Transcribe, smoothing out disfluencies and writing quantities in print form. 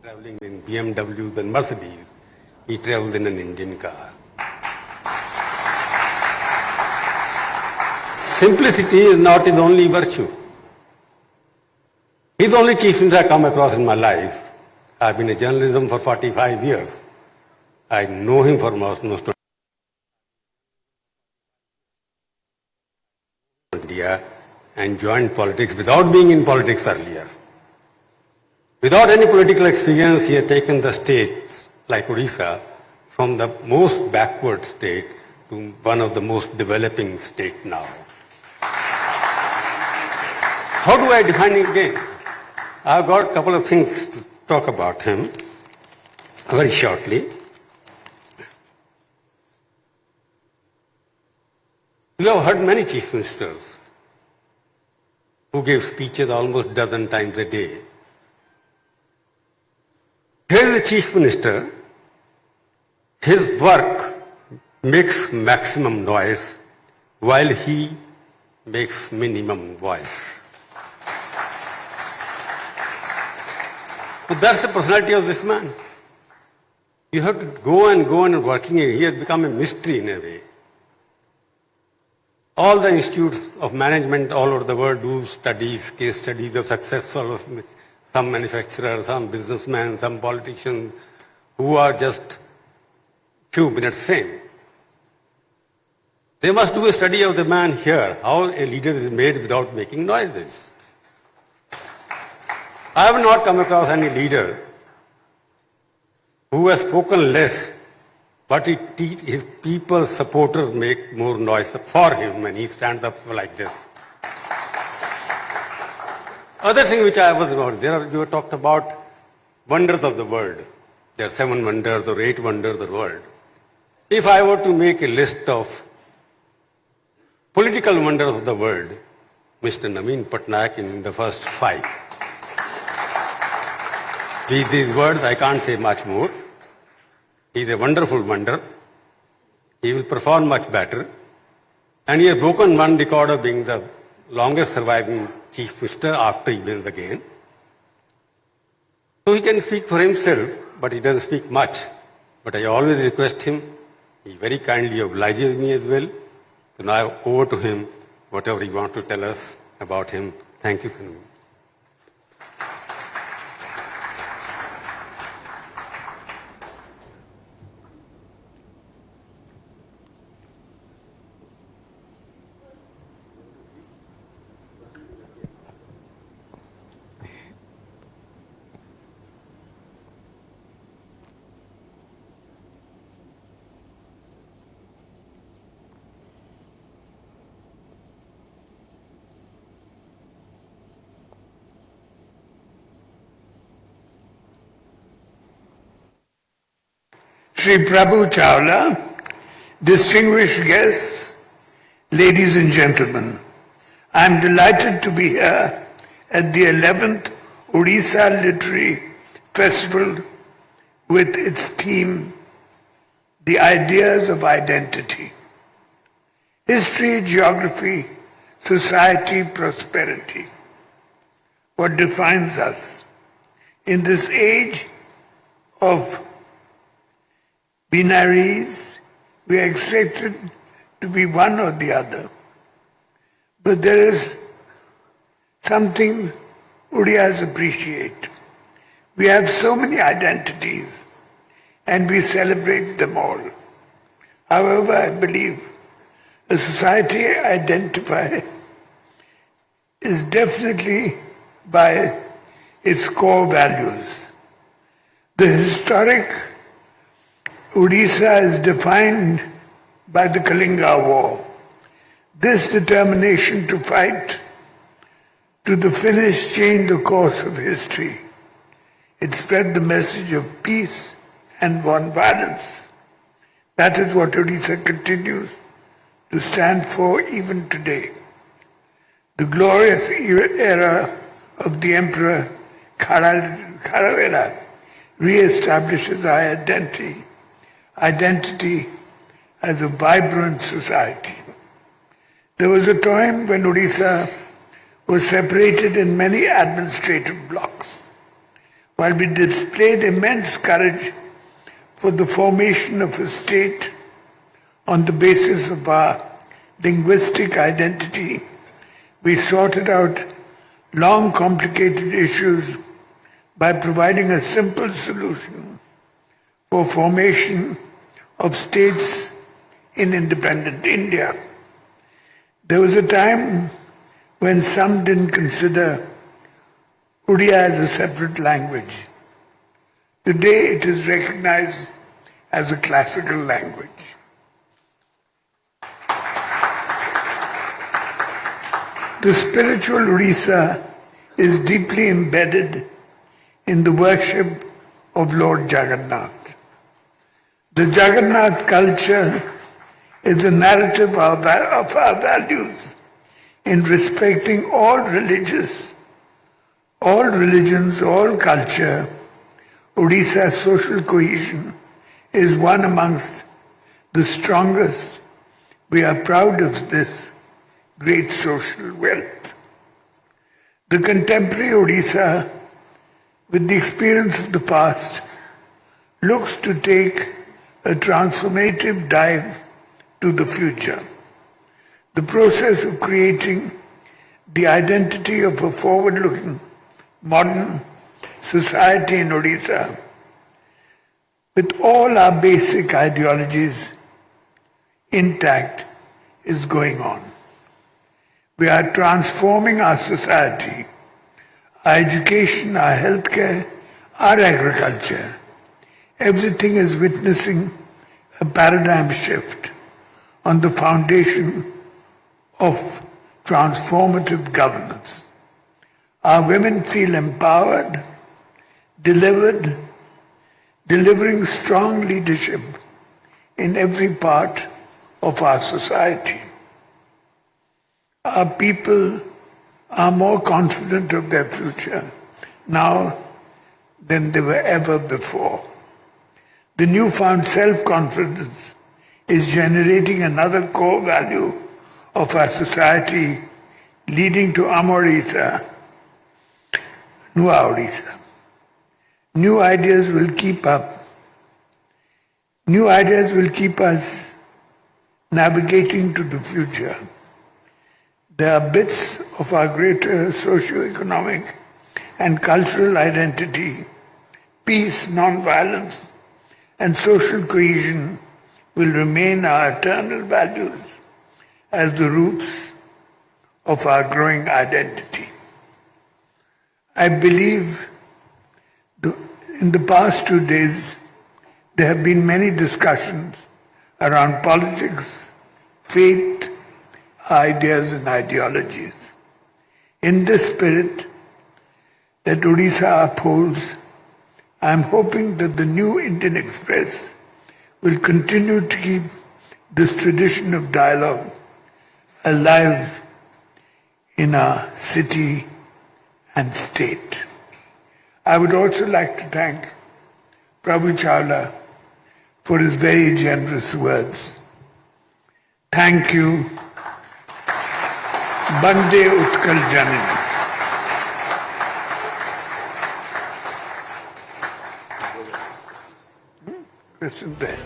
traveling in BMWs and Mercedes. He travels in an Indian car. Simplicity is not his only virtue. He's the only chief minister I come across in my life. I've been in journalism for 45 years. I know him for most of India and joined politics without being in politics earlier. Without any political experience, he had taken the states like Odisha from the most backward state to one of the most developing states now. How do I define him again? I've got a couple of things to talk about him very shortly. You have heard many chief ministers who gave speeches almost a dozen times a day. Here is the chief minister. His work makes maximum noise while he makes minimum voice. So that's the personality of this man. You have to go and working. He has become a mystery in a way. All the institutes of management all over the world do studies, case studies of successful of some manufacturers, some businessmen, some politicians who are just few minutes fame. They must do a study of the man here, how a leader is made without making noises. I have not come across any leader who has spoken less, but his people, supporters make more noise for him when he stands up like this. Other thing which I was about, you talked about wonders of the world. There are 7 wonders or 8 wonders of the world. If I were to make a list of political wonders of the world, Mr. Naveen Patnaik in the first 5. With these words, I can't say much more. He is a wonderful wonder. He will perform much better. And he has broken one record of being the longest surviving chief minister after he wins again. So he can speak for himself, but he doesn't speak much. But I always request him. He very kindly obliges me as well. So now over to him, whatever he wants to tell us about him. Thank you, Prabhu. Shri Prabhu Chawla, distinguished guests, ladies and gentlemen, I am delighted to be here at the 11th Odisha Literary Festival with its theme, The Ideas of Identity. History, geography, society, prosperity. What defines us? In this age of binaries, we are expected to be one or the other. But there is something Odias appreciate. We have so many identities and we celebrate them all. However, I believe a society identified is definitely by its core values. The historic Odisha is defined by the Kalinga War. This determination to fight to the finish changed the course of history. It spread the message of peace and non-violence. That is what Odisha continues to stand for even today. The glorious era of the Emperor Kharavela re-establishes our identity as a vibrant society. There was a time when Odisha was separated in many administrative blocks. while we displayed immense courage for the formation of a state on the basis of our linguistic identity, we sorted out long complicated issues by providing a simple solution for formation of states in independent India. There was a time when some didn't consider Odia as a separate language. Today it is recognized as a classical language. The spiritual Odisha is deeply embedded in the worship of Lord Jagannath. The Jagannath culture is a narrative of our values in respecting all religions, all culture. Odisha's social cohesion is one amongst the strongest. We are proud of this great social wealth. The contemporary Odisha, with the experience of the past, looks to take a transformative dive to the future. The process of creating the identity of a forward-looking, modern society in Odisha, with all our basic ideologies intact, is going on. We are transforming our society, our education, our healthcare, our agriculture. Everything is witnessing a paradigm shift on the foundation of transformative governance. Our women feel empowered, delivering strong leadership in every part of our society. Our people are more confident of their future now than they were ever before. The newfound self-confidence is generating another core value of our society, leading to Amorisa, Nua Odisha. New ideas will keep us navigating to the future. They are bits of our greater socio-economic and cultural identity. Peace, non-violence, and social cohesion will remain our eternal values as the roots of our growing identity. I believe in the past 2 days, there have been many discussions around politics, faith, ideas and ideologies. In this spirit that Odisha upholds, I am hoping that the new Indian Express will continue to keep this tradition of dialogue alive in our city and state. I would also like to thank Prabhu Chawla for his very generous words. Thank you. Bande Utkal Janani. Question there.